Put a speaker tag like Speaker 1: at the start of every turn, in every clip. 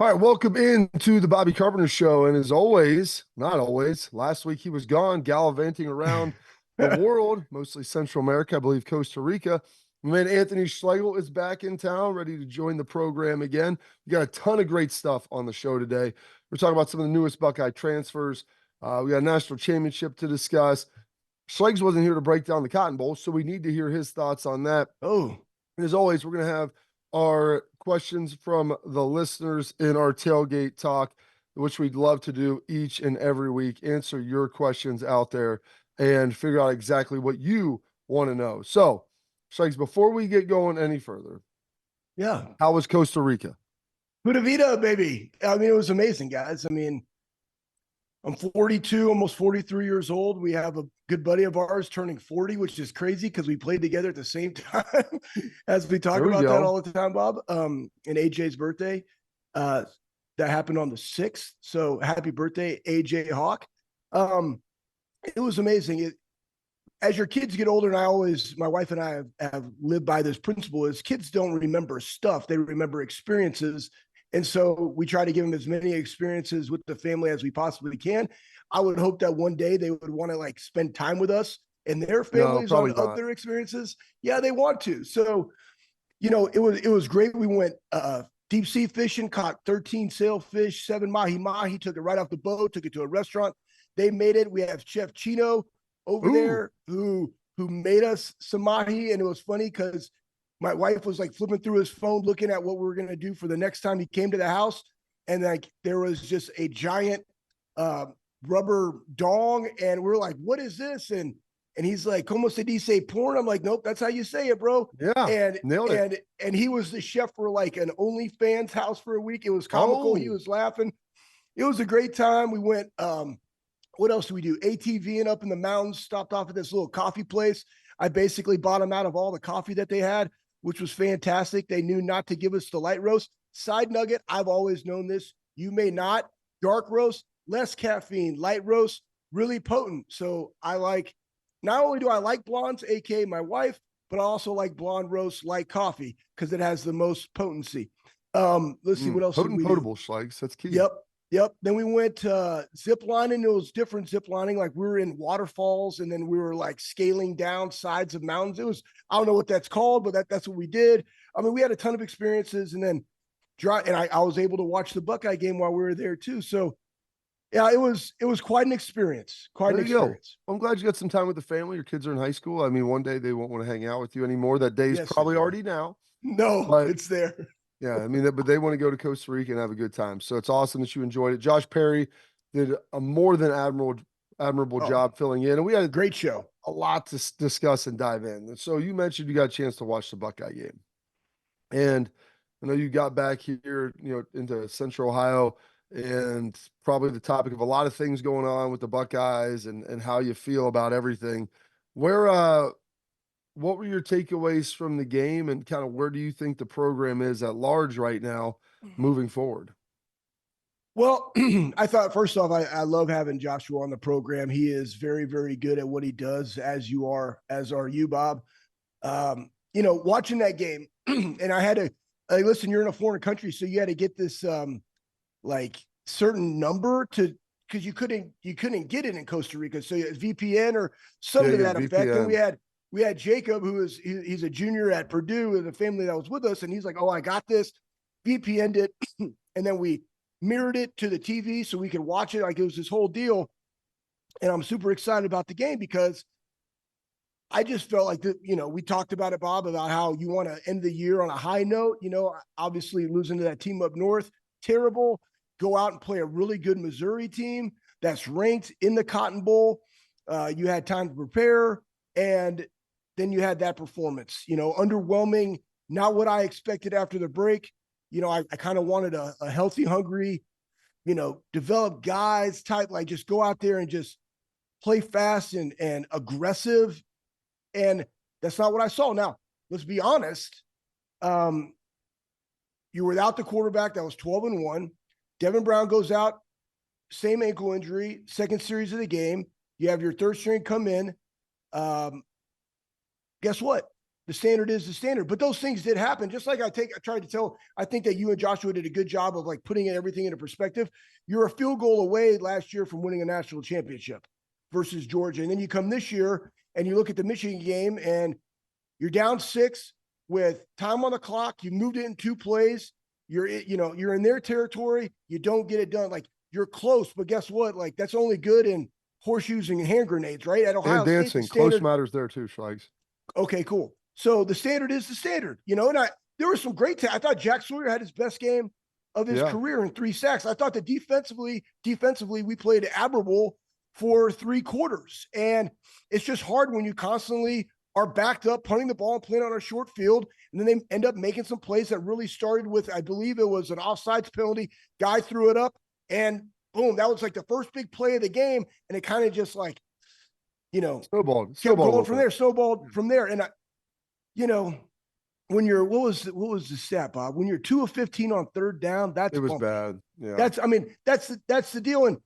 Speaker 1: All right, welcome into the Bobby Carpenter Show. And as always, not always, last week he was gone gallivanting around the world, mostly Central America, I believe Costa Rica. My man Anthony Schlegel is back in town, ready to join the program again. We got a ton of great stuff on the show today. We're talking about some of the newest Buckeye transfers. We got a national championship to discuss. Schlegs wasn't here to break down the Cotton Bowl, so we need to hear his thoughts on that.
Speaker 2: Oh,
Speaker 1: And as always, we're going to have our questions from the listeners in our tailgate talk, which we'd love to do each and every week. Answer your questions out there and figure out exactly what you want to know. So, Schlegs, before we get going any further,
Speaker 2: yeah.
Speaker 1: how was Costa Rica?
Speaker 2: Pura vida, baby. I mean, it was amazing, guys. I mean, I'm 42, almost 43 years old. We have a good buddy of ours turning 40, which is crazy because we played together at the same time as we talk about that all the time, Bob. And AJ's birthday, that happened on the 6th. So happy birthday, AJ Hawk. It was amazing. As your kids get older, and my wife and I have lived by this principle, is kids don't remember stuff. They remember experiences. And so we try to give them as many experiences with the family as we possibly can. I would hope that one day they would want to like spend time with us and their families on other experiences. Yeah, they want to. So, it was great. We went deep sea fishing, caught 13 sailfish, 7 mahi-mahi, took it right off the boat, took it to a restaurant. They made it. We have Chef Chino over there who made us some mahi. And it was funny because my wife was like flipping through his phone, looking at what we were going to do for the next time he came to the house. And like, there was just a giant rubber dong. And we're like, what is this? And he's like, como se dice porn? I'm like, nope, that's how you say it, bro.
Speaker 1: Yeah. Nailed it.
Speaker 2: And he was the chef for like an OnlyFans house for a week. It was comical. He was laughing. It was a great time. We went, what else do we do? ATVing up in the mountains, stopped off at this little coffee place. I basically bought them out of all the coffee that they had, which was fantastic. They knew not to give us the light roast. Side nugget, I've always known this. You may not. Dark roast, less caffeine. Light roast, really potent. So not only do I like blondes, aka my wife, but I also like blonde roast like coffee because it has the most potency. Let's see what else.
Speaker 1: Potent potable, Schlegs. That's key.
Speaker 2: Yep. Then we went zip lining. It was different zip lining. Like we were in waterfalls and then we were like scaling down sides of mountains. I don't know what that's called, but that's what we did. I mean, we had a ton of experiences and then I was able to watch the Buckeye game while we were there too. So yeah, it was quite an experience. Quite an experience.
Speaker 1: I'm glad you got some time with the family. Your kids are in high school. I mean, one day they won't want to hang out with you anymore. That day's probably already now.
Speaker 2: No, but it's there.
Speaker 1: Yeah, I mean, but they want to go to Costa Rica and have a good time. So it's awesome that you enjoyed it. Josh Perry did a more than admirable job filling in. And we had a
Speaker 2: great show.
Speaker 1: A lot to discuss and dive in. And so you mentioned you got a chance to watch the Buckeye game. And I know you got back here, into Central Ohio, and probably the topic of a lot of things going on with the Buckeyes and how you feel about everything. What were your takeaways from the game and kind of where do you think the program is at large right now moving forward?
Speaker 2: Well, I thought first off, I love having Joshua on the program. He is very, very good at what he does, as are you, Bob. Watching that game, and I had to listen, you're in a foreign country, so you had to get this certain number because you couldn't get it in Costa Rica. So VPN or something to that effect. And we had Jacob, he's a junior at Purdue and the family that was with us. And he's like, oh, I got this. VPN'd it. And then we mirrored it to the TV so we could watch it. Like it was this whole deal. And I'm super excited about the game because I just felt like, we talked about it, Bob, about how you want to end the year on a high note, obviously losing to that team up north, terrible. Go out and play a really good Missouri team that's ranked in the Cotton Bowl. You had time to prepare. And then you had that performance, underwhelming, not what I expected after the break. I kind of wanted a healthy, hungry, develop guys type, like just go out there and just play fast and aggressive. And that's not what I saw. Now, let's be honest. You were without the quarterback that was 12-1. Devin Brown goes out, same ankle injury, second series of the game. You have your third string come in. Guess what? the standard is the standard. But those things did happen. Just like I tried to tell, I think that you and Joshua did a good job of like putting everything into perspective. You're a field goal away last year from winning a national championship versus Georgia. And then you come this year and you look at the Michigan game and you're down 6 with time on the clock. You moved it in 2 plays. You're in their territory. You don't get it done. Like, you're close, but guess what? Like, that's only good in horseshoes and hand grenades, right? At Ohio
Speaker 1: and dancing,
Speaker 2: State, close
Speaker 1: matters there too, Schlegs.
Speaker 2: Okay, cool. So the standard is the standard, and there was some great I thought Jack Sawyer had his best game of his career in 3 sacks. I thought that defensively, we played admirable for 3 quarters. And it's just hard when you constantly are backed up, punting the ball and playing on a short field. And then they end up making some plays that really started with, I believe it was an offsides penalty. Guy threw it up and boom, that was like the first big play of the game. And it kind of just like,
Speaker 1: snowballed
Speaker 2: from there. And when you're, what was the stat, Bob? When you're 2 of 15 on 3rd down, it
Speaker 1: was bad. Yeah.
Speaker 2: That's the deal. And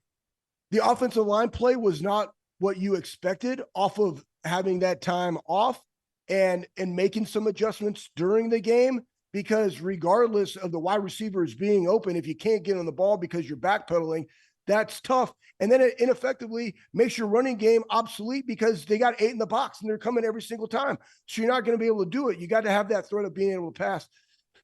Speaker 2: the offensive line play was not what you expected off of having that time off and making some adjustments during the game, because regardless of the wide receivers being open, if you can't get on the ball because you're backpedaling, that's tough. And then it ineffectively makes your running game obsolete because they got 8 in the box and they're coming every single time. So you're not going to be able to do it. You got to have that threat of being able to pass.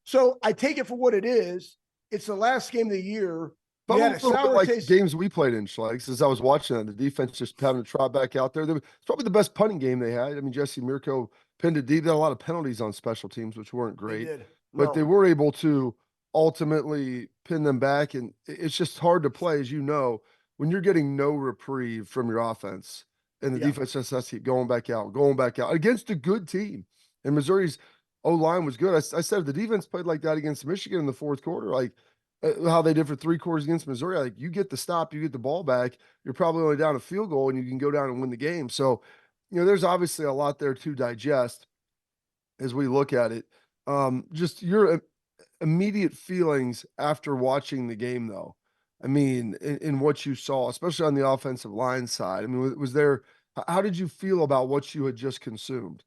Speaker 2: So I take it for what it is. It's the last game of the year.
Speaker 1: But a little bit like games we played in, Schlegs, as I was watching that, the defense just having to trot back out there. It's probably the best punting game they had. I mean, Jesse Mirko pinned it deep. They had a lot of penalties on special teams, which weren't great. But they were able to ultimately pin them back. And it's just hard to play, as you know, when you're getting no reprieve from your offense and the defense just has to keep going back out against a good team. And Missouri's O-line was good. I said if the defense played like that against Michigan in the 4th quarter, like how they did for 3 quarters against Missouri, like you get the stop, you get the ball back, you're probably only down a field goal and you can go down and win the game. So, there's obviously a lot there to digest as we look at it. Just your immediate feelings after watching the game, though. I mean, in what you saw, especially on the offensive line side. I mean, how did you feel about what you had just consumed?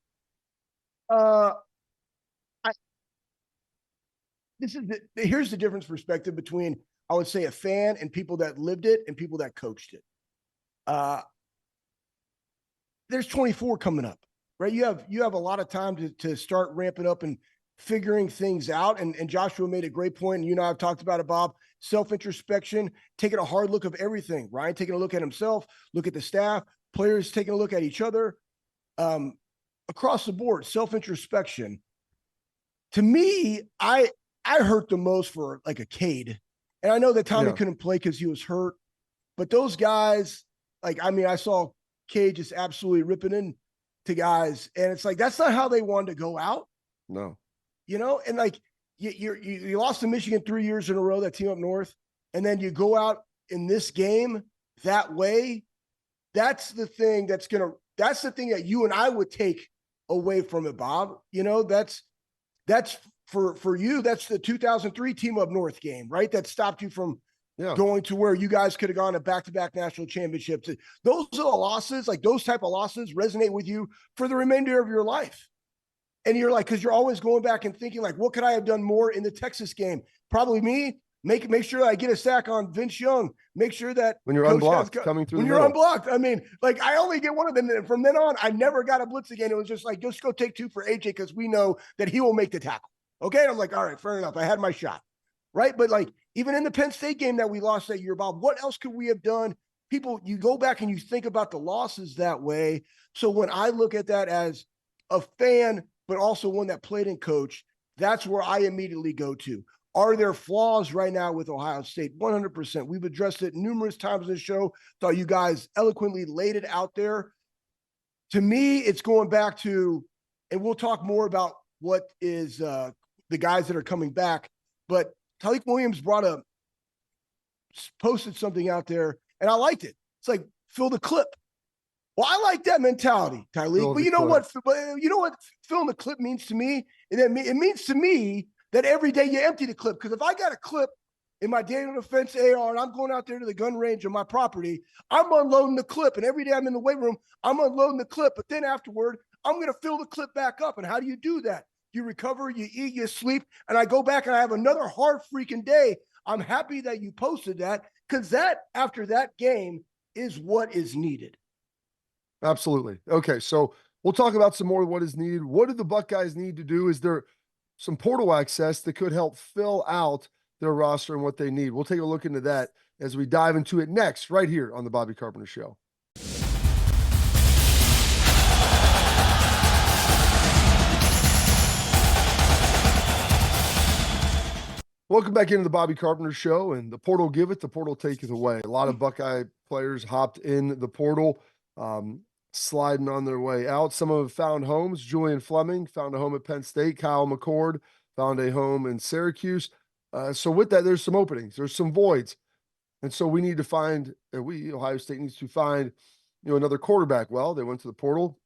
Speaker 2: Here's the difference perspective between, I would say, a fan and people that lived it and people that coached it. There's 24 coming up, right? You have a lot of time to start ramping up and figuring things out. And Joshua made a great point. And I've talked about it, Bob. Self-introspection, taking a hard look of everything. Ryan taking a look at himself, look at the staff, players taking a look at each other. Across the board, self-introspection. To me, I hurt the most for like a Cade. And I know that Tommy couldn't play because he was hurt. But those guys, I saw Cade just absolutely ripping into guys. And it's like, that's not how they wanted to go out.
Speaker 1: No.
Speaker 2: And like you lost to Michigan 3 years in a row, that team up north, and then you go out in this game that way. That's the thing that's the thing that you and I would take away from it, Bob. That's for you, that's the 2003 team up north game, right? That stopped you from going to where you guys could have gone to back-to-back national championships. Those are the losses, like those type of losses resonate with you for the remainder of your life. And you're like, because you're always going back and thinking, like, what could I have done more in the Texas game? Probably me. Make sure that I get a sack on Vince Young. Make sure that
Speaker 1: when you're unblocked, coming through.
Speaker 2: When you're unblocked, I mean, like I only get one of them. And from then on, I never got a blitz again. It was just like, just go take 2 for AJ because we know that he will make the tackle. Okay, and I'm like, all right, fair enough. I had my shot, right? But like, even in the Penn State game that we lost that year, Bob, what else could we have done? People, you go back and you think about the losses that way. So when I look at that as a fan, but also one that played and coached, that's where I immediately go to. Are there flaws right now with Ohio State? 100%. We've addressed it numerous times in the show. Thought you guys eloquently laid it out there. To me, it's going back to, and we'll talk more about what is the guys that are coming back, but Tyleik Williams posted something out there, and I liked it. It's like, fill the clip. Well, I like that mentality, Tyleik. But you know what filling the clip means to me? It means to me that every day you empty the clip. Because if I got a clip in my Daniel Defense AR and I'm going out there to the gun range on my property, I'm unloading the clip. And every day I'm in the weight room, I'm unloading the clip. But then afterward, I'm going to fill the clip back up. And how do you do that? You recover, you eat, you sleep. And I go back and I have another hard freaking day. I'm happy that you posted that, because that, after that game, is what is needed.
Speaker 1: Absolutely. Okay, so we'll talk about some more of what is needed. What do the Buckeyes need to do? Is there some portal access that could help fill out their roster and what they need? We'll take a look into that as we dive into it next, right here on the Bobby Carpenter Show. Welcome back into the Bobby Carpenter Show, and the portal giveth, the portal taketh away. A lot of Buckeye players hopped in the portal, sliding on their way out. Some of them found homes. Julian Fleming found a home at Penn State. Kyle McCord found a home in Syracuse. So with that, there's some openings. There's some voids. And so we need to find, Ohio State needs to find, another quarterback. Well, they went to the portal,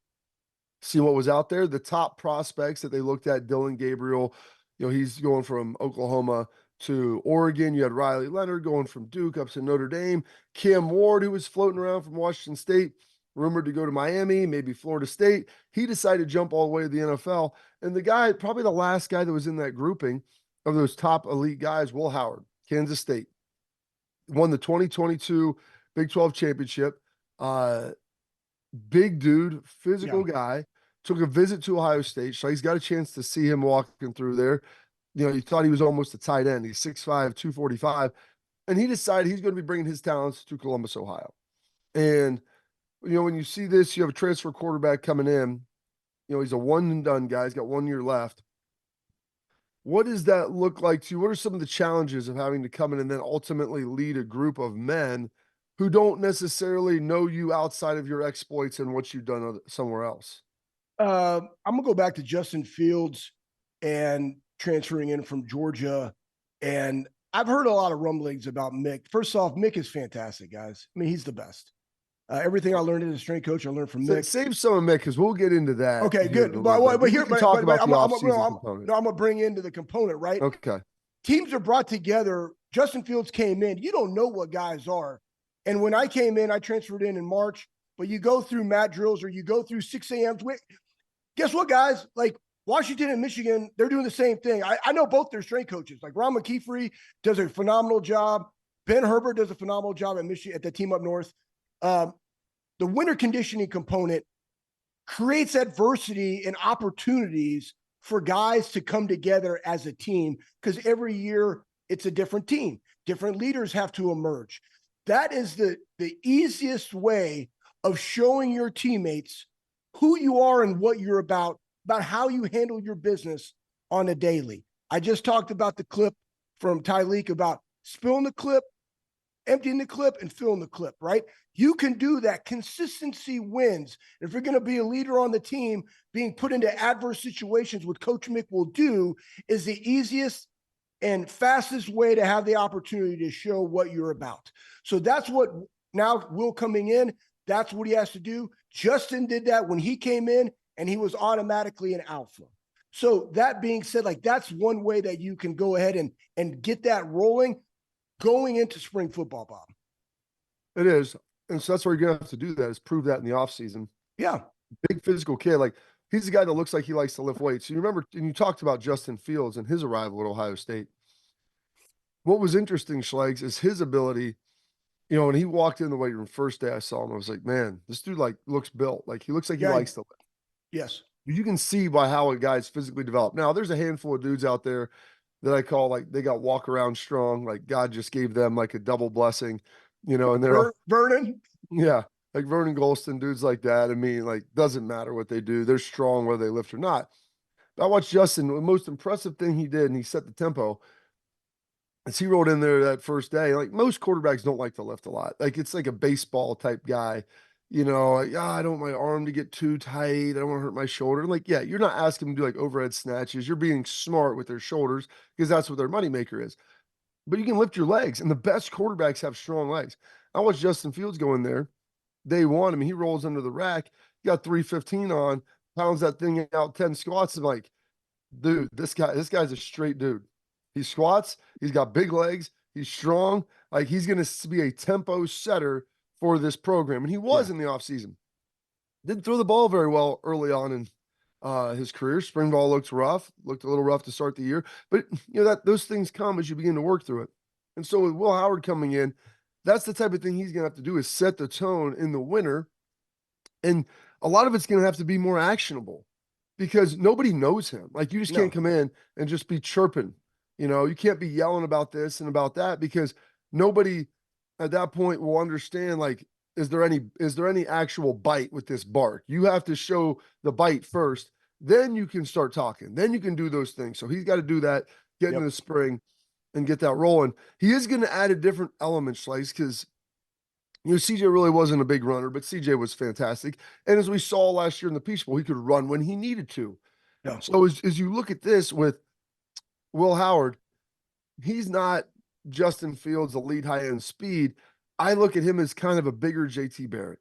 Speaker 1: see what was out there. The top prospects that they looked at, Dylan Gabriel, he's going from Oklahoma to Oregon. You had Riley Leonard going from Duke up to Notre Dame. Cam Ward, who was floating around from Washington State, rumored to go to Miami, maybe Florida State. He decided to jump all the way to the NFL. And the guy, probably the last guy that was in that grouping of those top elite guys, Will Howard, Kansas State, won the 2022 Big 12 championship. Big dude, physical guy. Took a visit to Ohio State. So he's got a chance to see him walking through there. You thought he was almost a tight end. He's 6'5", 245. And he decided he's going to be bringing his talents to Columbus, Ohio. And, when you see this, you have a transfer quarterback coming in. He's a one-and-done guy. He's got 1 year left. What does that look like to you? What are some of the challenges of having to come in and then ultimately lead a group of men who don't necessarily know you outside of your exploits and what you've done somewhere else?
Speaker 2: I'm going to go back to Justin Fields and transferring in from Georgia. And I've heard a lot of rumblings about Mick. First off, Mick is fantastic, guys. I mean, he's the best. Everything I learned as a strength coach, I learned from Mick.
Speaker 1: Save some of Mick, because we'll get into that.
Speaker 2: Okay, good. But here,
Speaker 1: we can talk about the offseason component.
Speaker 2: I'm going to bring into the component, right?
Speaker 1: Okay.
Speaker 2: Teams are brought together. Justin Fields came in. You don't know what guys are. And when I came in, I transferred in March. But you go through mat drills or you go through 6 a.m. Guess what, guys? Like Washington and Michigan, they're doing the same thing. I know both their strength coaches. Like Ron McKeefery does a phenomenal job. Ben Herbert does a phenomenal job at Michigan, at the team up north. The winter conditioning component creates adversity and opportunities for guys to come together as a team, because every year it's a different team. Different leaders have to emerge. That is the easiest way of showing your teammates who you are and what you're about how you handle your business on a daily. I just talked about the clip from Tyleek about spilling the clip, emptying the clip, and filling the clip, right? You can do that. Consistency wins. If you're going to be a leader on the team, being put into adverse situations, what Coach Mick will do is the easiest and fastest way to have the opportunity to show what you're about. So that's what now Will coming in, that's what he has to do. Justin did that when he came in, and he was automatically an alpha. So that being said, like that's one way that you can go ahead and get that rolling going into spring football, Bob.
Speaker 1: It is. And so that's where you're going to have to do that, is prove that in the offseason.
Speaker 2: Yeah.
Speaker 1: Big physical kid. Like he's a guy that looks like he likes to lift weights. You remember, and you talked about Justin Fields and his arrival at Ohio State. What was interesting, Schlegs, is his ability. When he walked in the weight room first day I saw him, I was like, man, this dude like looks built. Like he looks like he likes to lift.
Speaker 2: Yes.
Speaker 1: You can see by how a guy's physically developed. Now, there's a handful of dudes out there that I call like they got walk around strong. Like God just gave them like a double blessing, and they're
Speaker 2: Vernon.
Speaker 1: Yeah. Like Vernon Golston, dudes like that. I mean, like doesn't matter what they do. They're strong whether they lift or not. But I watched Justin. The most impressive thing he did, and he set the tempo, as he rolled in there that first day. Like most quarterbacks don't like to lift a lot. Like it's like a baseball type guy. Like, I don't want my arm to get too tight. I don't want to hurt my shoulder. Like, yeah, you're not asking them to do like overhead snatches. You're being smart with their shoulders because that's what their moneymaker is. But you can lift your legs, and the best quarterbacks have strong legs. I watched Justin Fields go in there day one. I mean, he rolls under the rack, got 315 on, pounds that thing out 10 squats. I'm like, dude, this guy's a straight dude. He squats, he's got big legs, he's strong. Like he's going to be a tempo setter for this program. And he was in the offseason. Didn't throw the ball very well early on in his career. Spring ball looked rough, looked a little rough to start the year, but that those things come as you begin to work through it. And so with Will Howard coming in, that's the type of thing he's going to have to do is set the tone in the winter. And a lot of it's going to have to be more actionable because nobody knows him. Like you just can't come in and just be chirping. You can't be yelling about this and about that because nobody at that point will understand like is there any actual bite with this bark? You have to show the bite first, then you can start talking. Then you can do those things. So he's got to do that, get into the spring and get that rolling. He is going to add a different element, Schlegs, because CJ really wasn't a big runner, but CJ was fantastic. And as we saw last year in the Peach Bowl, he could run when he needed to. Yeah. So as you look at this with Will Howard, he's not Justin Fields' elite high-end speed. I look at him as kind of a bigger JT Barrett.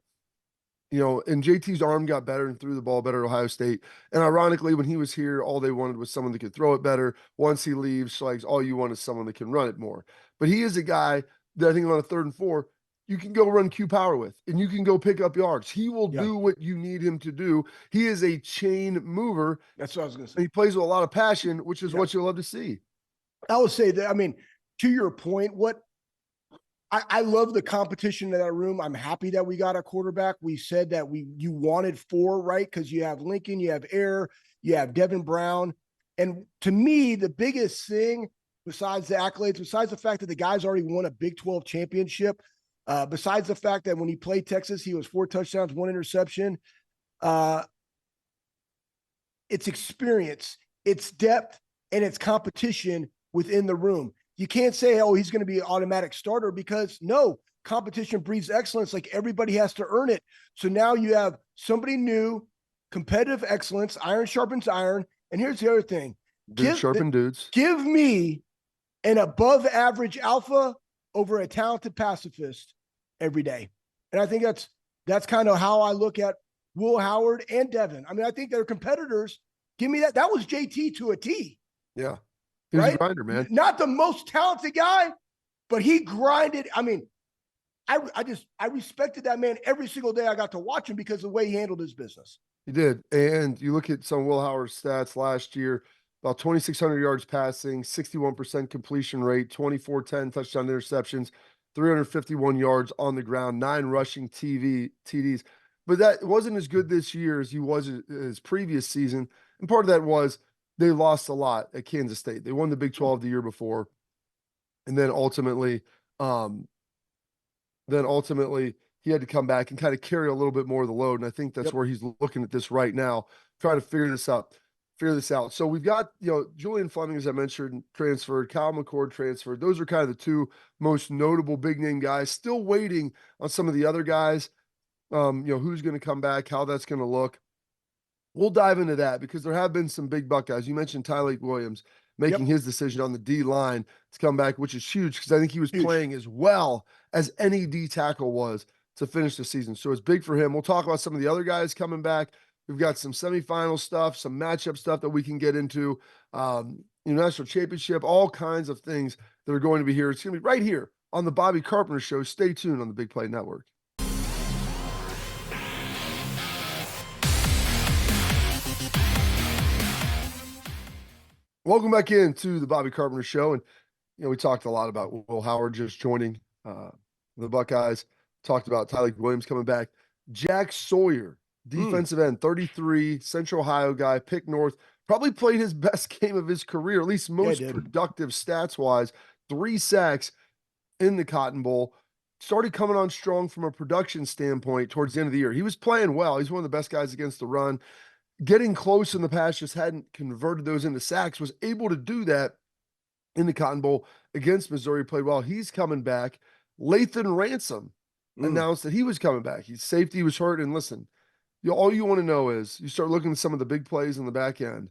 Speaker 1: And JT's arm got better and threw the ball better at Ohio State. And ironically, when he was here, all they wanted was someone that could throw it better. Once he leaves, Schlegs, all you want is someone that can run it more. But he is a guy that I think on a 3rd and 4, you can go run Q power with, and you can go pick up yards. He will do what you need him to do. He is a chain mover.
Speaker 2: That's what I was going to say.
Speaker 1: And he plays with a lot of passion, which is what you'll love to see.
Speaker 2: I will say that, to your point, I love the competition in that room. I'm happy that we got a quarterback. We said that you wanted 4, right? Because you have Lincoln, you have Air, you have Devin Brown. And to me, the biggest thing, besides the accolades, besides the fact that the guy's already won a Big 12 championship, besides the fact that when he played Texas, he was 4 touchdowns, 1 interception, it's experience, it's depth, and it's competition within the room. You can't say, oh, he's going to be an automatic starter because no, competition breeds excellence. Like everybody has to earn it. So now you have somebody new, competitive excellence, iron sharpens iron. And here's the other thing.
Speaker 1: Dudes sharpen dudes.
Speaker 2: Give me an above average alpha over a talented pacifist every day. And I think that's kind of how I look at Will Howard and Devin. I think they're competitors. Give me that. That was JT to a T.
Speaker 1: Yeah. He was a grinder, man.
Speaker 2: Not the most talented guy, but he grinded. I respected that man every single day I got to watch him because of the way he handled his business.
Speaker 1: He did. And you look at some of Will Howard's stats last year, about 2,600 yards passing, 61% completion rate, 24-10 touchdown interceptions, 351 yards on the ground, 9 rushing TDs. But that wasn't as good this year as he was his previous season. And part of that was they lost a lot at Kansas State. They won the Big 12 the year before. And then ultimately he had to come back and kind of carry a little bit more of the load. And I think that's where he's looking at this right now, trying to figure this out. So we've got, Julian Fleming, as I mentioned, transferred, Kyle McCord transferred. Those are kind of the 2 most notable big name guys. Still waiting on some of the other guys. Who's going to come back, how that's going to look. We'll dive into that because there have been some big Buckeyes. You mentioned Tyleik Williams making his decision on the D line to come back, which is huge because I think he was playing as well as any D tackle was to finish the season. So it's big for him. We'll talk about some of the other guys coming back. We've got some semifinal stuff, some matchup stuff that we can get into, national championship, all kinds of things that are going to be here. It's going to be right here on the Bobby Carpenter Show. Stay tuned on the Big Play Network. Welcome back into the Bobby Carpenter Show. And, we talked a lot about Will Howard just joining the Buckeyes. Talked about Tyleik Williams coming back. Jack Sawyer, defensive end, 33, Central Ohio guy, pick North. Probably played his best game of his career, at least most productive stats-wise. 3 sacks in the Cotton Bowl. Started coming on strong from a production standpoint towards the end of the year. He was playing well. He's one of the best guys against the run. Getting close in the pass, just hadn't converted those into sacks, was able to do that in the Cotton Bowl against Missouri, played well. He's coming back. Lathan Ransom announced that he was coming back. His safety was hurt. And listen, all you want to know is you start looking at some of the big plays in the back end.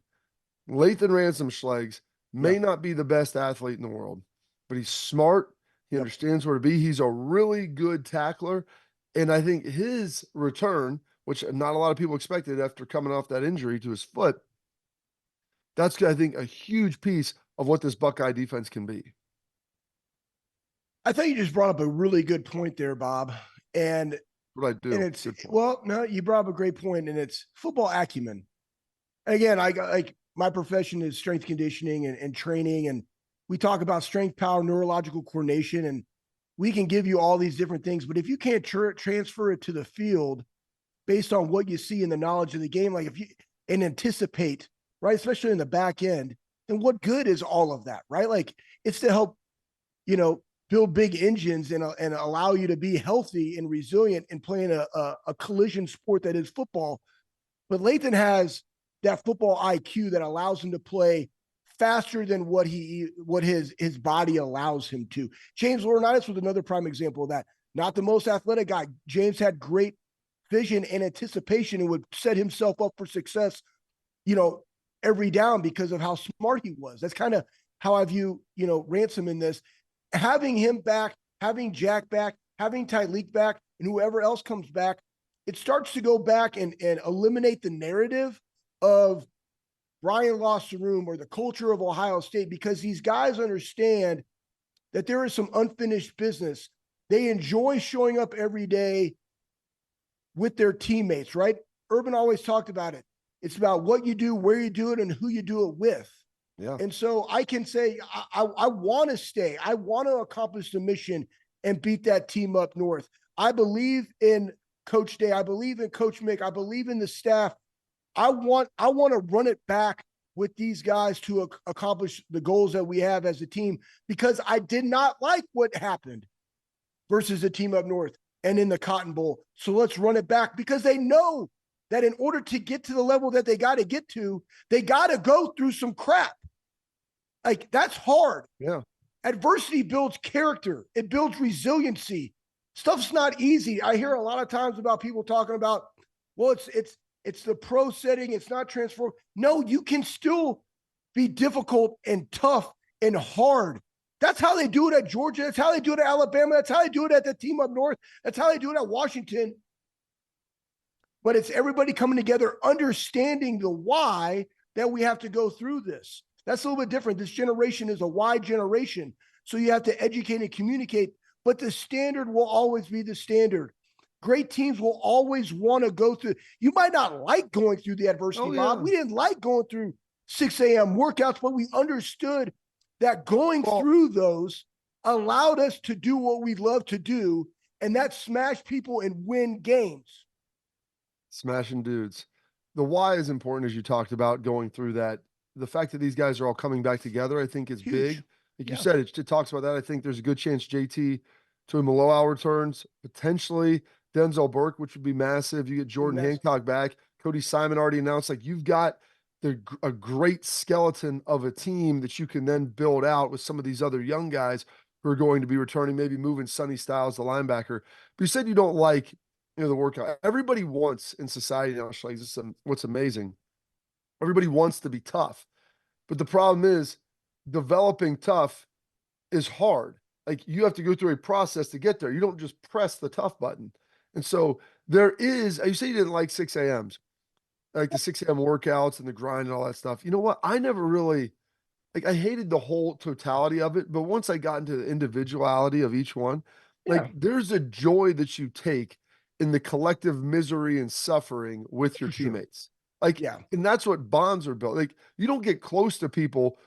Speaker 1: Lathan Ransom, Schlegs, may not be the best athlete in the world, but he's smart. He understands where to be. He's a really good tackler. And I think his return, which not a lot of people expected after coming off that injury to his foot, that's, I think, a huge piece of what this Buckeye defense can be.
Speaker 2: I thought you just brought up a really good point there, Bob. And
Speaker 1: what I
Speaker 2: And
Speaker 1: do.
Speaker 2: it's
Speaker 1: Good point.
Speaker 2: well, no, you brought up a great point, and it's football acumen. Again, I got like my profession is strength conditioning and training, and we talk about strength, power, neurological coordination, and we can give you all these different things. But if you can't transfer it to the field based on what you see in the knowledge of the game, like if you and anticipate, right, especially in the back end, then what good is all of that, right? Like it's to help, build big engines and allow you to be healthy and resilient and playing a collision sport that is football. But Lathan has that football IQ that allows him to play faster than what his body allows him to. James Laurinaitis was another prime example of that. Not the most athletic guy. James had great vision and anticipation and would set himself up for success, every down because of how smart he was. That's kind of how I view, Ransom in this. Having him back, having Jack back, having Tyleek back, and whoever else comes back, it starts to go back and eliminate the narrative of Brian lost the room or the culture of Ohio State, because these guys understand that there is some unfinished business. They enjoy showing up every day with their teammates, right? Urban always talked about it. It's about what you do, where you do it, and who you do it with.
Speaker 1: Yeah.
Speaker 2: And so I can say, I want to stay. I want to accomplish the mission and beat that team up north. I believe in Coach Day. I believe in Coach Mick. I believe in the staff. I want to run it back with these guys to accomplish the goals that we have as a team, because I did not like what happened versus the team up north and in the Cotton Bowl. So let's run it back, because they know that in order to get to the level that they got to get to, they got to go through some crap. Like, that's hard.
Speaker 1: Yeah.
Speaker 2: Adversity builds character. It builds resiliency. Stuff's not easy. I hear a lot of times about people talking about, well, it's the pro setting. It's not transform. No, you can still be difficult and tough and hard. That's how they do it at Georgia. That's how they do it at Alabama. That's how they do it at the team up north. That's how they do it at Washington. But it's everybody coming together, understanding the why that we have to go through this. That's a little bit different. This generation is a why generation. So you have to educate and communicate, but the standard will always be the standard. Great teams will always want to go through. You might not like going through the adversity, Bob. We didn't like going through 6 a.m. workouts, but we understood that going through those allowed us to do what we love to do, and that's smash people and win games.
Speaker 1: Smashing dudes. The why is important, as you talked about going through that. The fact that these guys are all coming back together, I think, is
Speaker 2: Huge.
Speaker 1: big. Like you said, it talks about that. I think there's a good chance JT to Maloa returns, potentially Denzel Burke, which would be massive. You get Jordan Hancock back. Cody Simon already announced. Like, you've got a great skeleton of a team that you can then build out with some of these other young guys who are going to be returning, maybe moving Sonny Styles, the linebacker. But you said you don't like, the workout. Everybody wants in society now, Schlegs, this is what's amazing. Everybody wants to be tough. But the problem is developing tough is hard. Like, you have to go through a process to get there. You don't just press the tough button. And so there is, you say you didn't like 6 a.m.s, like the 6 a.m. workouts and the grind and all that stuff. You know what? I never really, I hated the whole totality of it. But once I got into the individuality of each one, there's a joy that you take in the collective misery and suffering with your teammates. And that's what bonds are built. Like, you don't get close to people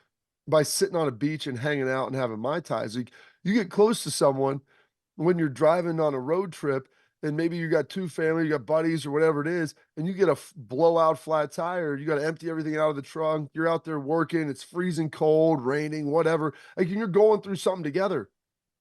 Speaker 1: by sitting on a beach and hanging out and having Mai Tais. Like, you get close to someone when you're driving on a road trip, and maybe you got two family, you got buddies or whatever it is, and you get a blowout flat tire. You got to empty everything out of the trunk. You're out there working. It's freezing cold, raining, whatever. Like, you're going through something together.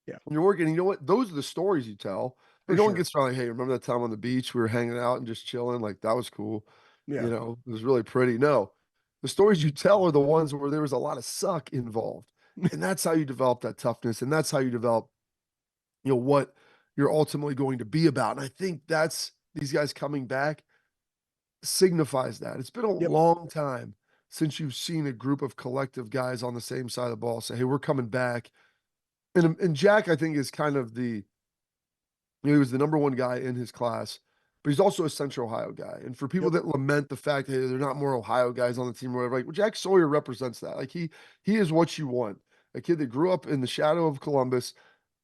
Speaker 2: Yeah.
Speaker 1: When you're working, you know what? Those are the stories you tell. No one gets around like, hey, remember that time on the beach we were hanging out and just chilling? Like, that was cool.
Speaker 2: Yeah.
Speaker 1: It was really pretty. No, the stories you tell are the ones where there was a lot of suck involved. And that's how you develop that toughness. And that's how you develop, what you're ultimately going to be about. And I think that's these guys coming back signifies that. It's been a long time since you've seen a group of collective guys on the same side of the ball say, hey, we're coming back. And Jack, I think, is kind of he was the number one guy in his class, but he's also a Central Ohio guy. And for people that lament the fact, hey, they're not more Ohio guys on the team or whatever, like, well, Jack Sawyer represents that. Like, he is what you want. A kid that grew up in the shadow of Columbus,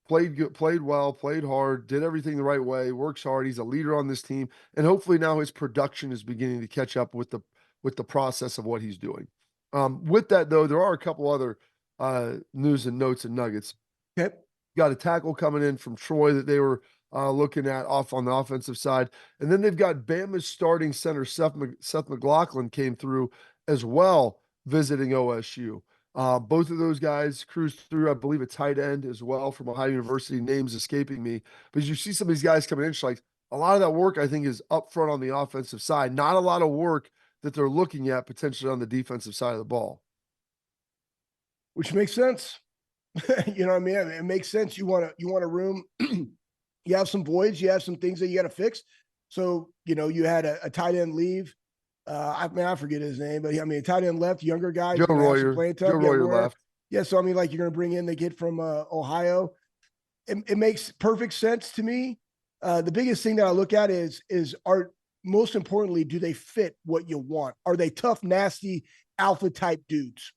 Speaker 1: played good, played well, played hard, did everything the right way, works hard. He's a leader on this team, and hopefully now his production is beginning to catch up with the process of what he's doing. With that though, there are a couple other news and notes and nuggets.
Speaker 2: Okay.
Speaker 1: Got a tackle coming in from Troy that they were looking at off on the offensive side, and then they've got Bama's starting center Seth McLaughlin came through as well, visiting OSU. Both of those guys cruised through, I believe, a tight end as well from Ohio University. Names escaping me, but as you see some of these guys coming in, like a lot of that work, I think, is up front on the offensive side. Not a lot of work that they're looking at potentially on the defensive side of the ball.
Speaker 2: Which makes sense. You know what I mean? It makes sense. You want a room. You have some voids. You have some things that you got to fix. So, you know, you had a tight end leave. I forget his name, but a tight end left, younger guy.
Speaker 1: Joe Royer. Joe Royer left.
Speaker 2: Yeah, so you're going to bring in the kid from Ohio. It makes perfect sense to me. The biggest thing that I look at is most importantly, do they fit what you want? Are they tough, nasty, alpha type dudes?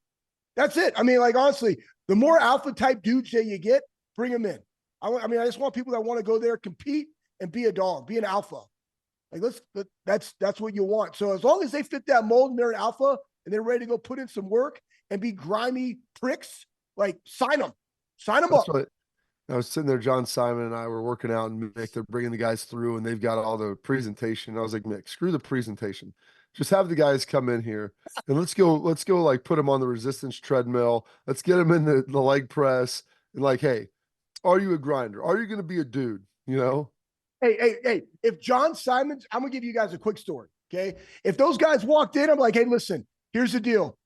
Speaker 2: That's it. Honestly, the more alpha type dudes that you get, bring them in. I just want people that want to go there, compete, and be a dog, be an alpha. That's what you want. So as long as they fit that mold and they're an alpha and they're ready to go put in some work and be grimy pricks, sign them up.
Speaker 1: What, I was sitting there, John Simon and I were working out, and Mick, they're bringing the guys through, and they've got all the presentation. I was like, Mick, screw the presentation. Just have the guys come in here and let's go put them on the resistance treadmill. Let's get them in the leg press and hey, are you a grinder? Are you going to be a dude? You know?
Speaker 2: Hey, if John Simon's, I'm going to give you guys a quick story. Okay. If those guys walked in, I'm like, hey, listen, here's the deal.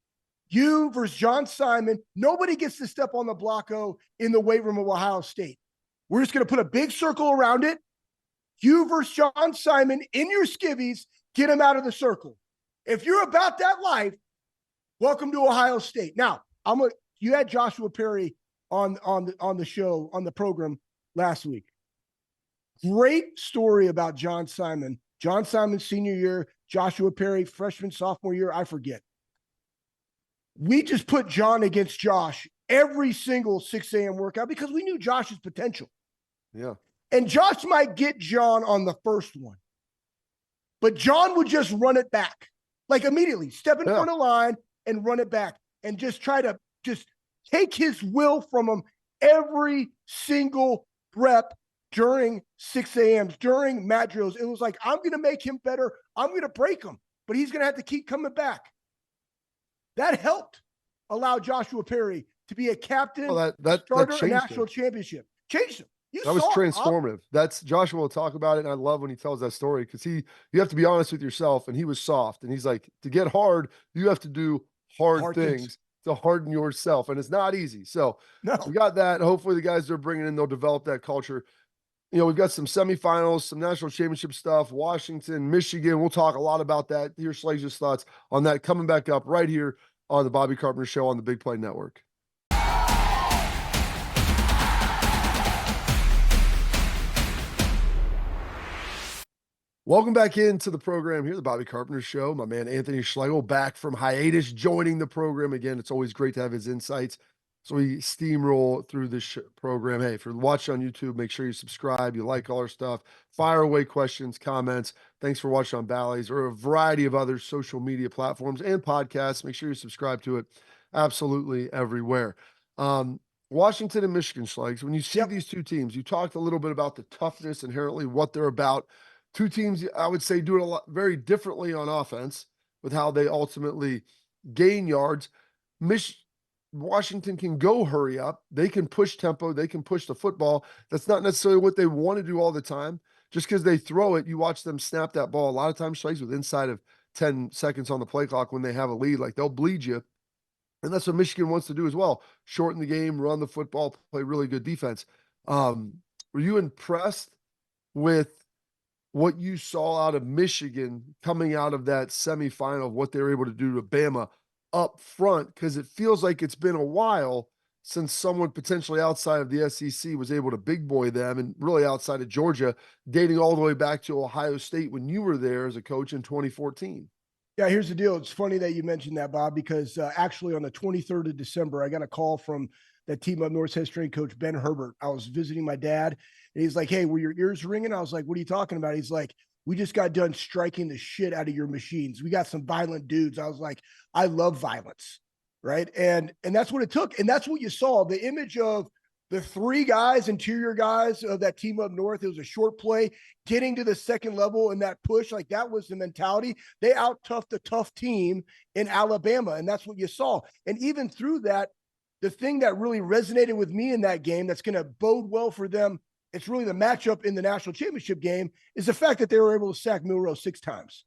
Speaker 2: You versus John Simon, nobody gets to step on the blocko in the weight room of Ohio State. We're just going to put a big circle around it. You versus John Simon in your skivvies, get him out of the circle. If you're about that life, welcome to Ohio State. Now, you had Joshua Perry on the show, on the program last week. Great story about John Simon. John Simon's senior year, Joshua Perry, freshman, sophomore year, I forget. We just put John against Josh every single 6 a.m. workout because we knew Josh's potential.
Speaker 1: Yeah.
Speaker 2: And Josh might get John on the first one. But John would just run it back. Immediately, step in front of the line and run it back. And just try to just take his will from him every single rep during 6 a.m., during mat drills. It was I'm going to make him better. I'm going to break him. But he's going to have to keep coming back. That helped allow Joshua Perry to be a captain, starter, a national championship. Changed him.
Speaker 1: That was transformative. That's Joshua will talk about it, and I love when he tells that story because you have to be honest with yourself, and he was soft, and he's like, to get hard, you have to do hard things to harden yourself, and it's not easy. So we got that. Hopefully, the guys they're bringing in, they'll develop that culture. We've got some semifinals, some national championship stuff, Washington, Michigan. We'll talk a lot about that. Here's Schlegs' thoughts on that coming back up right here on the Bobby Carpenter Show on the Big Play Network. Welcome back into the program here, the Bobby Carpenter Show. My man Anthony Schlegel back from hiatus, joining the program again. It's always great to have his insights. So we steamroll through this program. Hey, if you're watching on YouTube, make sure you subscribe, you like all our stuff, fire away questions, comments. Thanks for watching on Bally's or a variety of other social media platforms and podcasts. Make sure you subscribe to it absolutely everywhere. Washington and Michigan, Schlegs, when you see these two teams, you talked a little bit about the toughness inherently, what they're about. Two teams, I would say, do it a lot very differently on offense with how they ultimately gain yards. Washington can go hurry up. They can push tempo. They can push the football. That's not necessarily what they want to do all the time. Just because they throw it, you watch them snap that ball. A lot of times, Schlegs, with inside of 10 seconds on the play clock when they have a lead, they'll bleed you. And that's what Michigan wants to do as well. Shorten the game, run the football, play really good defense. Were you impressed with what you saw out of Michigan coming out of that semifinal, of what they were able to do to Bama up front? Because it feels like it's been a while since someone potentially outside of the SEC was able to big boy them, and really outside of Georgia, dating all the way back to Ohio State when you were there as a coach in 2014.
Speaker 2: Yeah, here's the deal. It's funny that you mentioned that, Bob, because actually on the 23rd of December, I got a call from that Team Up North's head strength coach, Ben Herbert. I was visiting my dad, and he's like, "Hey, were your ears ringing?" I was like, "What are you talking about?" He's like, "We just got done striking the shit out of your machines. We got some violent dudes." I was like, "I love violence." Right. And that's what it took. And that's what you saw. The image of the three guys, interior guys of that Team Up North. It was a short play, getting to the second level and that push. Like, that was the mentality. They out-toughed a tough team in Alabama. And that's what you saw. And even through that, the thing that really resonated with me in that game that's going to bode well for them, it's really the matchup in the national championship game, is the fact that they were able to sack Milroe 6 times.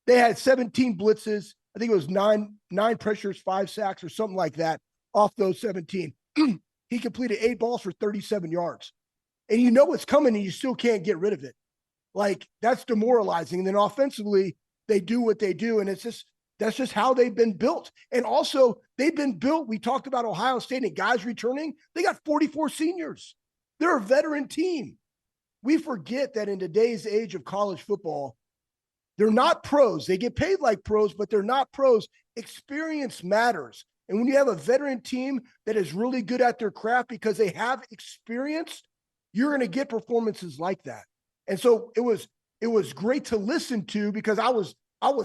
Speaker 2: They had 17 blitzes. I think it was nine pressures, 5 sacks or something like that off those 17. He completed 8 balls for 37 yards. And you know it's coming and you still can't get rid of it. Like, that's demoralizing. And then offensively, they do what they do. And that's just how they've been built. And also, they've been built. We talked about Ohio State and guys returning. They got 44 seniors. They're a veteran team. We forget that in today's age of college football, they're not pros. They get paid like pros, but they're not pros. Experience matters. And when you have a veteran team that is really good at their craft because they have experience, you're going to get performances like that. And so it was great to listen to, because I was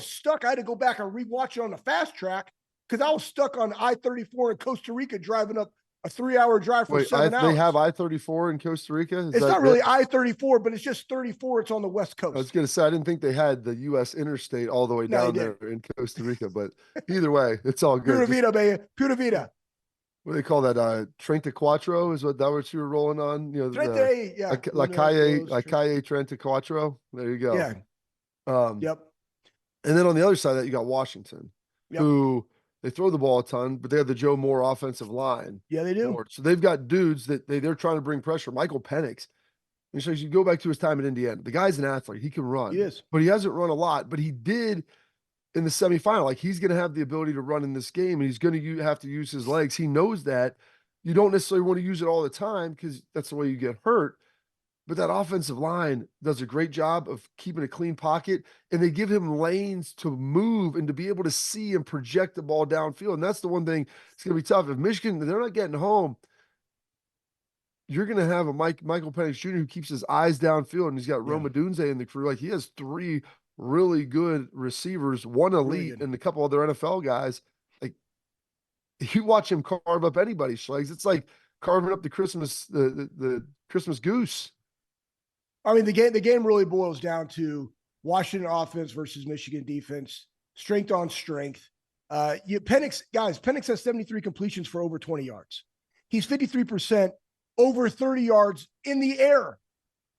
Speaker 2: stuck. I had to go back and rewatch it on the fast track because I was stuck on I-34 in Costa Rica driving up a 3-hour drive for 7 hours.
Speaker 1: They have I-34 in Costa Rica?
Speaker 2: It's not really I-34, but it's just 34. It's on the West Coast.
Speaker 1: I was going to say, I didn't think they had the U.S. interstate all the way down there in Costa Rica, but either way, it's all good.
Speaker 2: Pura Vida, baby. Pura Vida.
Speaker 1: What do they call that? Trenta Quattro is what you were rolling on? You know, La Calle Trenta Quattro. There you go.
Speaker 2: Yeah. Yep.
Speaker 1: And then on the other side of that, you got Washington, who they throw the ball a ton, but they have the Joe Moore offensive line.
Speaker 2: Yeah, they do.
Speaker 1: So they've got dudes that they're trying to bring pressure. Michael Penix. And so you go back to his time at Indiana. The guy's an athlete. He can run.
Speaker 2: He is.
Speaker 1: But he hasn't run a lot. But he did in the semifinal. Like, he's going to have the ability to run in this game, and he's going to have to use his legs. He knows that. You don't necessarily want to use it all the time because that's the way you get hurt. But that offensive line does a great job of keeping a clean pocket, and they give him lanes to move and to be able to see and project the ball downfield. And that's the one thing that's going to be tough. If Michigan, they're not getting home, you're going to have a Michael Penix Jr. who keeps his eyes downfield, and he's got Roma Dunze in the crew. Like, he has 3 really good receivers, one elite, and a couple other NFL guys. Like, you watch him carve up anybody, Schlegs. It's like carving up the Christmas goose.
Speaker 2: I mean, the game really boils down to Washington offense versus Michigan defense, strength on strength. Penix has 73 completions for over 20 yards. He's 53% over 30 yards in the air.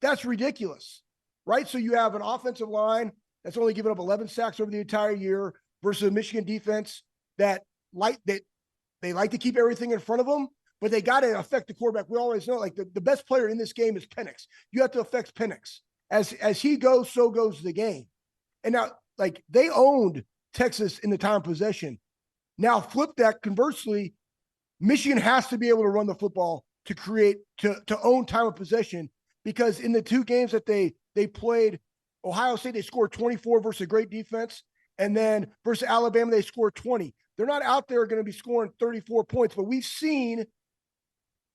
Speaker 2: That's ridiculous, right? So you have an offensive line that's only given up 11 sacks over the entire year versus a Michigan defense that they like to keep everything in front of them, but they got to affect the quarterback. We always know, like, the best player in this game is Penix. You have to affect Penix. As he goes, so goes the game. And now, like, they owned Texas in the time of possession. Now flip that. Conversely, Michigan has to be able to run the football to own time of possession, because in the 2 games that they played, Ohio State, they scored 24 versus a great defense. And then versus Alabama, they scored 20. They're not out there going to be scoring 34 points, but we've seen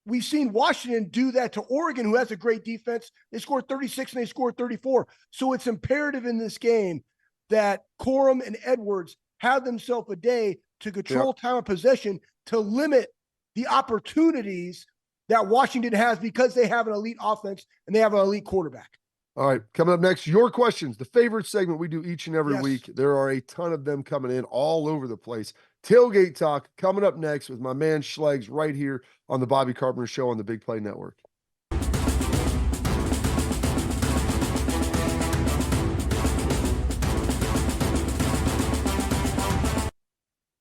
Speaker 2: Washington do that to Oregon, who has a great defense. They scored 36 and they scored 34. So it's imperative in this game that Corum and Edwards have themselves a day to control time of possession, to limit the opportunities that Washington has, because they have an elite offense and they have an elite quarterback.
Speaker 1: All right, coming up next, your questions, the favorite segment we do each and every week. There are a ton of them coming in all over the place. Tailgate Talk coming up next with my man Schlegs right here on the Bobby Carpenter Show on the Big Play Network.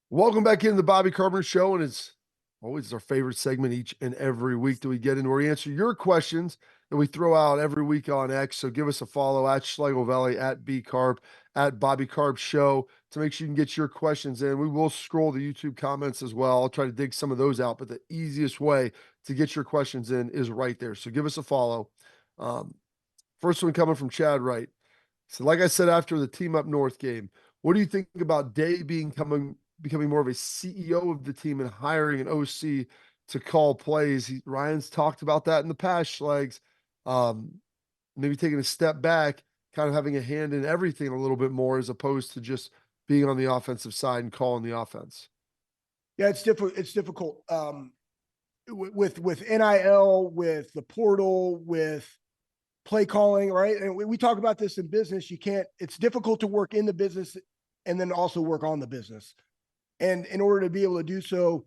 Speaker 1: Welcome back into the Bobby Carpenter Show, and it's always our favorite segment each and every week that we get in, where we answer your questions that we throw out every week on X. So give us a follow at Schlegel Valley, at BCarp, at Bobby Carp Show, to make sure you can get your questions in. We will scroll the YouTube comments as well. I'll try to dig some of those out, but the easiest way to get your questions in is right there. So give us a follow. First one coming from Chad Wright. So like I said, after the Team Up North game, what do you think about Day becoming more of a CEO of the team and hiring an OC to call plays. Ryan's talked about that in the past, Schlegs. Maybe taking a step back, kind of having a hand in everything a little bit more as opposed to just being on the offensive side and calling the offense.
Speaker 2: Yeah, it's difficult. It's difficult. With NIL, with the portal, with play calling, right? And we talk about this in business. It's difficult to work in the business and then also work on the business. And in order to be able to do so,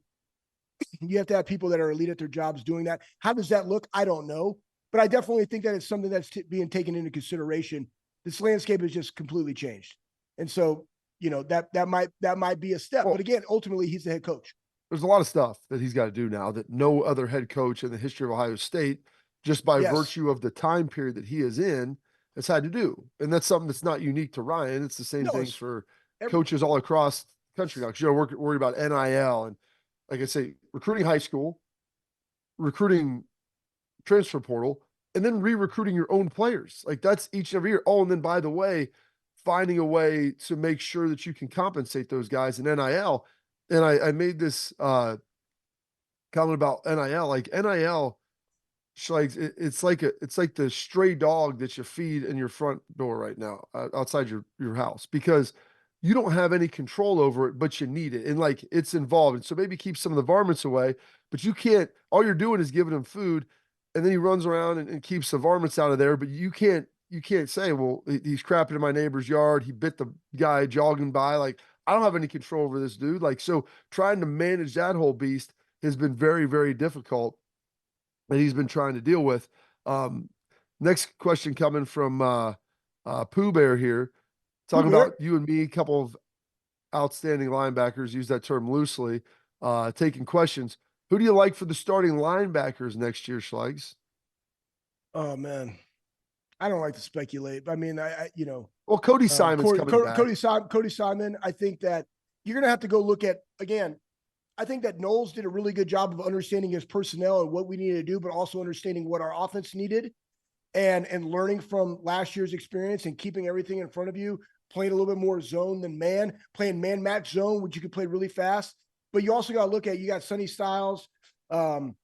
Speaker 2: you have to have people that are elite at their jobs doing that. How does that look? I don't know. But I definitely think that it's something that's being taken into consideration. This landscape has just completely changed. And so, that might be a step. Well, but again, ultimately, he's the head coach.
Speaker 1: There's a lot of stuff that he's got to do now that no other head coach in the history of Ohio State, just by virtue of the time period that he is in, has had to do. And that's something that's not unique to Ryan. It's the same thing for coaches all across the country now. Because we're worried about NIL and, like I say, recruiting high school, recruiting transfer portal, and then re-recruiting your own players. Like that's each and every year. Oh, and then by the way, finding a way to make sure that you can compensate those guys in NIL. And I made this comment about NIL. Like NIL, it's like the stray dog that you feed in your front door right now, outside your house, because you don't have any control over it, but you need it. And like it's involved. And so maybe keep some of the varmints away, but you can't, all you're doing is giving him food. And then he runs around and keeps the varmints out of there. But you can't say, well, he's crapping in my neighbor's yard. He bit the guy jogging by. Like, I don't have any control over this dude. Like, so trying to manage that whole beast has been very, very difficult that he's been trying to deal with. Next question coming from Pooh Bear here. Talking about you and me, a couple of outstanding linebackers, use that term loosely, taking questions. Who do you like for the starting linebackers next year, Schlegs?
Speaker 2: Oh, man. I don't like to speculate. I mean,
Speaker 1: well, Cody Simon's coming back.
Speaker 2: Cody Simon, I think that you're going to have to go look at, again, I think that Knowles did a really good job of understanding his personnel and what we needed to do, but also understanding what our offense needed and learning from last year's experience and keeping everything in front of you, playing a little bit more zone than man, playing man-match zone, which you could play really fast. But you also got to look at, you got Sonny Styles, Gummit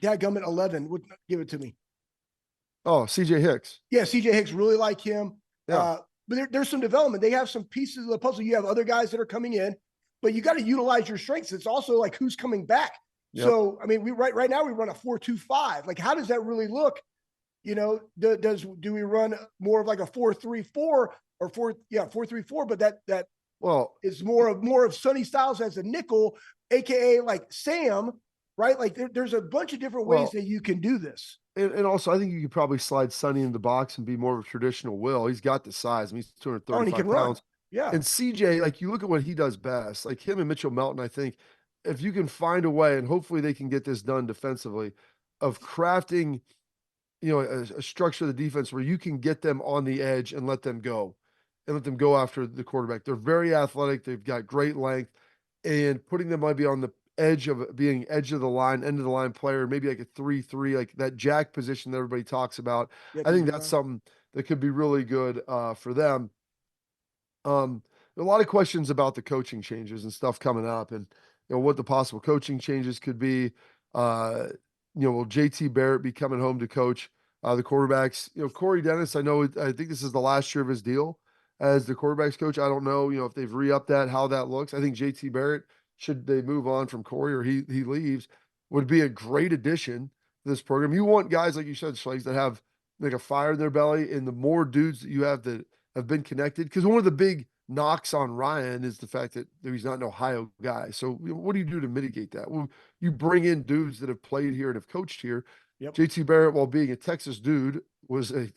Speaker 2: 11, give it to me.
Speaker 1: Oh, CJ Hicks.
Speaker 2: Yeah, CJ Hicks, really like him.
Speaker 1: Yeah.
Speaker 2: But there's some development. They have some pieces of the puzzle. You have other guys that are coming in, but you got to utilize your strengths. It's also like who's coming back. Yep. So, I mean, right now we run a 4-2-5. Like, how does that really look? Do we run more of like a 4-3-4 or 4-3-4? But that is more of Sonny Styles as a nickel, aka like Sam, right? Like there's a bunch of different ways that you can do this.
Speaker 1: And also, I think you could probably slide Sonny in the box and be more of a traditional Will. He's got the size. I mean, he's 235 pounds.
Speaker 2: Run. Yeah.
Speaker 1: And CJ, like you look at what he does best, like him and Mitchell Melton, I think if you can find a way, and hopefully they can get this done defensively, of crafting, a structure of the defense where you can get them on the edge and let them go after the quarterback. They're very athletic. They've got great length, and putting them might be on the edge of being edge of the line, end of the line player, maybe like a 3-3, like that jack position that everybody talks about. Yeah, I think that's something that could be really good for them. A lot of questions about the coaching changes and stuff coming up, and what the possible coaching changes could be. Will JT Barrett be coming home to coach the quarterbacks? Corey Dennis, I think this is the last year of his deal as the quarterbacks coach. I don't know, if they've re-upped that, how that looks. I think JT Barrett, should they move on from Corey or he leaves, would be a great addition to this program. You want guys, like you said, Schlegs, that have like a fire in their belly, and the more dudes that you have that have been connected, because one of the big knocks on Ryan is the fact that he's not an Ohio guy. So what do you do to mitigate that? Well, you bring in dudes that have played here and have coached here. Yep. JT Barrett, while being a Texas dude, was a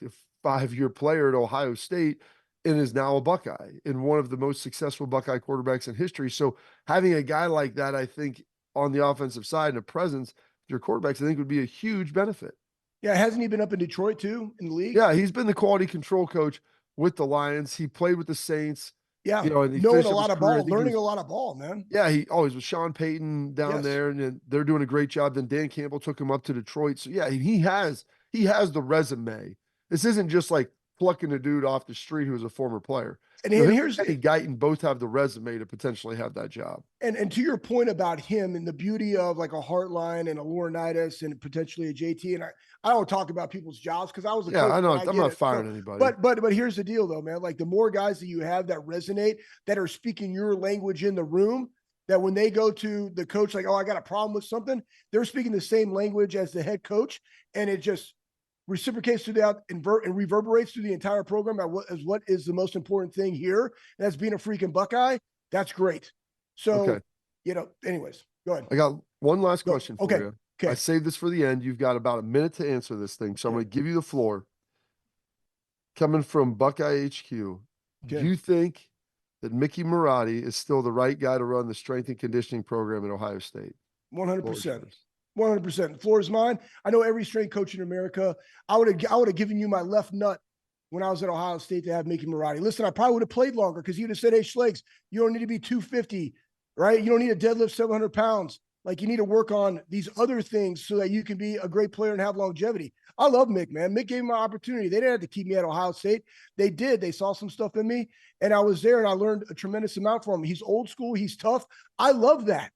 Speaker 1: 5-year player at Ohio State and is now a Buckeye and one of the most successful Buckeye quarterbacks in history. So having a guy like that, I think, on the offensive side and a presence, your quarterbacks, I think would be a huge benefit.
Speaker 2: Yeah, hasn't he been up in Detroit too in the league?
Speaker 1: Yeah, he's been the quality control coach with the Lions. He played with the Saints.
Speaker 2: Yeah,
Speaker 1: and
Speaker 2: knowing a lot of ball, learning a lot of ball, man.
Speaker 1: Yeah, he always was Sean Payton down there, and they're doing a great job. Then Dan Campbell took him up to Detroit. So yeah, he has the resume. This isn't just like plucking a dude off the street who's a former player.
Speaker 2: And,
Speaker 1: You know,
Speaker 2: and
Speaker 1: him
Speaker 2: here's
Speaker 1: and Guyton both have the resume to potentially have that job.
Speaker 2: and to your point about him and the beauty of like a Heartline and a Laurinaitis and potentially a JT, and I don't talk about people's jobs because I was a
Speaker 1: Yeah,
Speaker 2: coach.
Speaker 1: I know.
Speaker 2: I
Speaker 1: I'm not
Speaker 2: it.
Speaker 1: firing
Speaker 2: So,
Speaker 1: anybody.
Speaker 2: but here's the deal though, man. Like the more guys that you have that resonate, that are speaking your language in the room, that when they go to the coach, like, oh, I got a problem with something, they're speaking the same language as the head coach, and it just reciprocates through that and reverberates through the entire program as what is the most important thing here, and that's being a freaking Buckeye. That's great. So,
Speaker 1: Okay.
Speaker 2: Anyways, go ahead.
Speaker 1: I got one last question for you.
Speaker 2: Okay.
Speaker 1: I saved this for the end. You've got about a minute to answer this thing. So I'm going to give you the floor. Coming from Buckeye HQ, do you think that Mickey Marotti is still the right guy to run the strength and conditioning program at Ohio State?
Speaker 2: 100%. 100%. The floor is mine. I know every strength coach in America. I would have given you my left nut when I was at Ohio State to have Mickey Marotti. Listen, I probably would have played longer because you'd have said, hey, Schlegs, you don't need to be 250, right? You don't need to deadlift 700 pounds. Like you need to work on these other things so that you can be a great player and have longevity. I love Mick, man. Mick gave me my opportunity. They didn't have to keep me at Ohio State. They did. They saw some stuff in me, and I was there, and I learned a tremendous amount from him. He's old school. He's tough. I love that.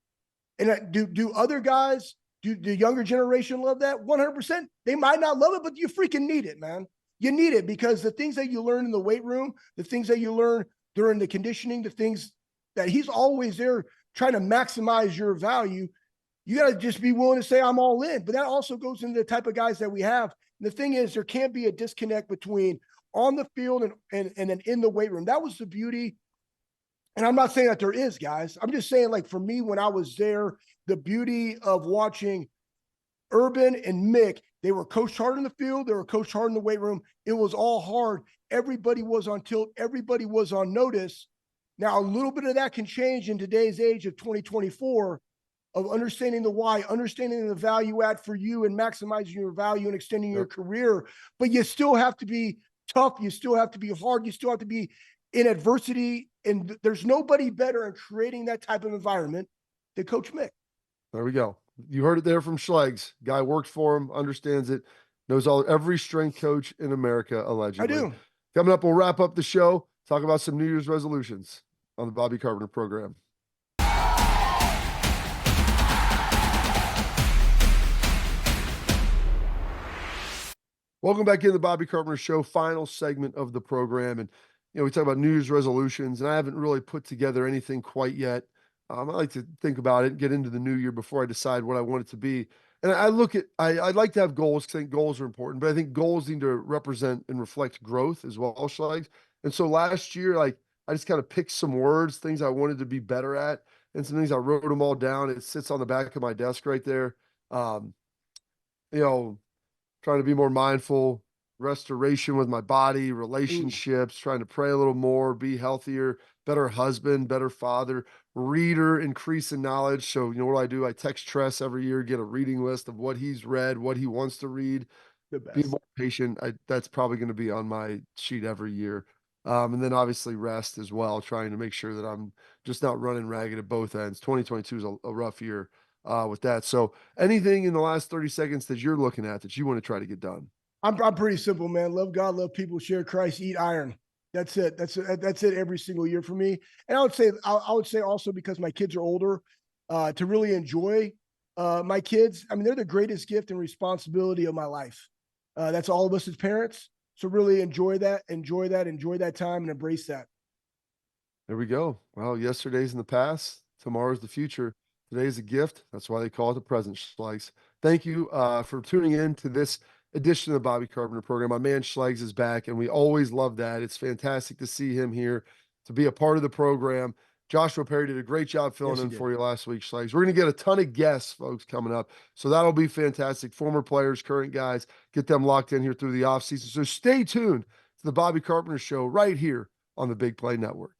Speaker 2: And do other guys, do the younger generation love that? 100%. They might not love it, but you freaking need it, man. You need it because the things that you learn in the weight room, the things that you learn during the conditioning, the things that he's always there trying to maximize your value. You got to just be willing to say, I'm all in. But that also goes into the type of guys that we have. And the thing is, there can't be a disconnect between on the field and then in the weight room. That was the beauty. And I'm not saying that there is, guys. I'm just saying, like, for me, when I was there, the beauty of watching Urban and Mick, they were coached hard in the field. They were coached hard in the weight room. It was all hard. Everybody was on tilt. Everybody was on notice. Now, a little bit of that can change in today's age of 2024 of understanding the why, understanding the value add for you and maximizing your value and extending your career. But you still have to be tough. You still have to be hard. You still have to be in adversity. And there's nobody better in creating that type of environment than Coach Mick.
Speaker 1: There we go. You heard it there from Schlegs. Guy worked for him, understands it, knows every strength coach in America, allegedly.
Speaker 2: I do.
Speaker 1: Coming up, we'll wrap up the show, talk about some New Year's resolutions on the Bobby Carpenter program. Welcome back into the Bobby Carpenter Show, final segment of the program. And, we talk about New Year's resolutions, and I haven't really put together anything quite yet. I like to think about it and get into the new year before I decide what I want it to be. And I'd like to have goals because I think goals are important, but I think goals need to represent and reflect growth as well, Schlegs. And so last year, I just kind of picked some words, things I wanted to be better at, and some things I wrote them all down. It sits on the back of my desk right there. Trying to be more mindful, restoration with my body, relationships, trying to pray a little more, be healthier, better husband, better father, reader, increase in knowledge. So, what do? I text Tress every year, get a reading list of what he's read, what he wants to read, be more patient. That's probably going to be on my sheet every year. And then obviously rest as well, trying to make sure that I'm just not running ragged at both ends. 2022 is a rough year with that. So anything in the last 30 seconds that you're looking at that you want to try to get done?
Speaker 2: I'm pretty simple, man. Love God, love people, share Christ, eat iron. That's it. That's it every single year for me. And I would say also because my kids are older, to really enjoy my kids. I mean, they're the greatest gift and responsibility of my life. That's all of us as parents. So really enjoy that time and embrace that.
Speaker 1: There we go. Well, yesterday's in the past, tomorrow's the future. Today's a gift. That's why they call it the present, Schlegs. Thank you for tuning in to this edition of the Bobby Carpenter program. My man Schlegs is back, and we always love that. It's fantastic to see him here, to be a part of the program. Joshua Perry did a great job filling in for you last week, Schlegs. We're going to get a ton of guests, folks, coming up. So that'll be fantastic. Former players, current guys, get them locked in here through the offseason. So stay tuned to the Bobby Carpenter Show right here on the Big Play Network.